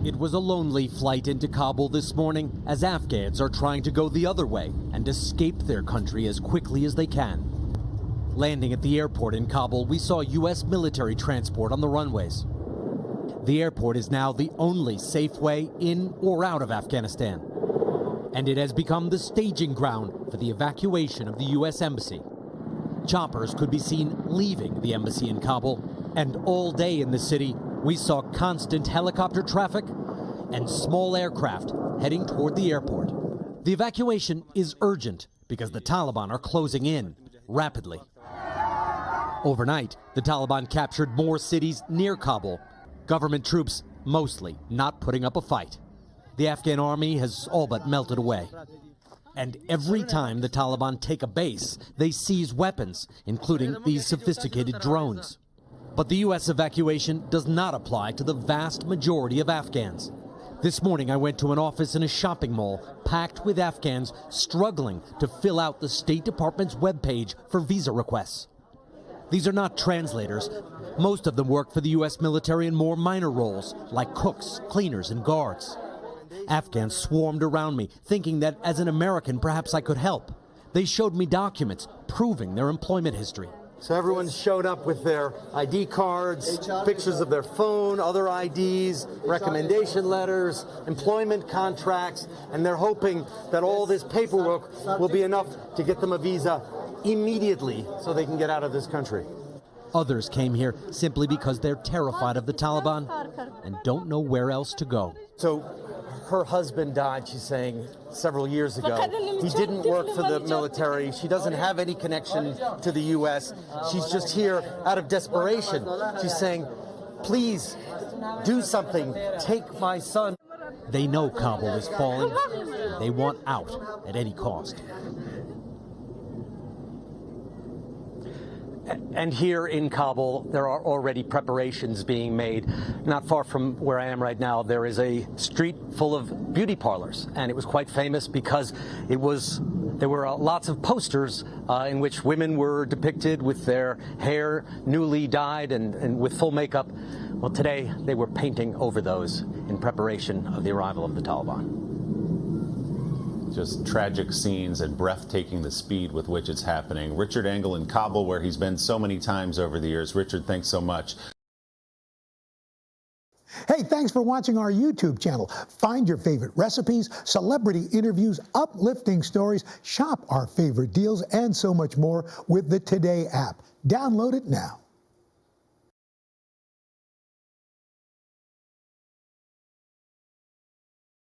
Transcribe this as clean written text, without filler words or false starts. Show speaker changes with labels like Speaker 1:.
Speaker 1: It was a lonely flight into Kabul this morning as Afghans are trying to go the other way and escape their country as quickly as they can. Landing at the airport in Kabul, we saw U.S. military transport on the runways. The airport is now the only safe way in or out of Afghanistan. And it has become the staging ground for the evacuation of the U.S. Embassy. Choppers could be seen leaving the embassy in Kabul, and all day in the city, we saw constant helicopter traffic and small aircraft heading toward the airport. The evacuation is urgent because the Taliban are closing in rapidly. Overnight, the Taliban captured more cities near Kabul. Government troops mostly not putting up a fight. The Afghan army has all but melted away. And every time the Taliban take a base, they seize weapons, including these sophisticated drones. But the U.S. evacuation does not apply to the vast majority of Afghans. This morning I went to an office in a shopping mall packed with Afghans struggling to fill out the State Department's webpage for visa requests. These are not translators. Most of them work for the U.S. military in more minor roles, like cooks, cleaners, and guards. Afghans swarmed around me, thinking that as an American perhaps I could help. They showed me documents proving their employment history.
Speaker 2: So everyone showed up with their ID cards, pictures of their phone, other IDs, recommendation letters, employment contracts, and they're hoping that all this paperwork will be enough to get them a visa immediately so they can get out of this country.
Speaker 1: Others came here simply because they're terrified of the Taliban and don't know where else to go.
Speaker 2: So her husband died, she's saying, several years ago. He didn't work for the military. She doesn't have any connection to the U.S. She's just here out of desperation. She's saying, please do something. Take my son.
Speaker 1: They know Kabul is falling. They want out at any cost.
Speaker 3: And here in Kabul, there are already preparations being made. Not far from where I am right now, there is a street full of beauty parlors, and it was quite famous because there were lots of posters in which women were depicted with their hair newly dyed and with full makeup. Well, today they were painting over those in preparation of the arrival of the Taliban.
Speaker 4: Just tragic scenes and breathtaking the speed with which it's happening. Richard Engel in Kabul, where he's been so many times over the years. Richard, thanks so much.
Speaker 5: Hey, thanks for watching our YouTube channel. Find your favorite recipes, celebrity interviews, uplifting stories, shop our favorite deals, and so much more with the Today app. Download it now.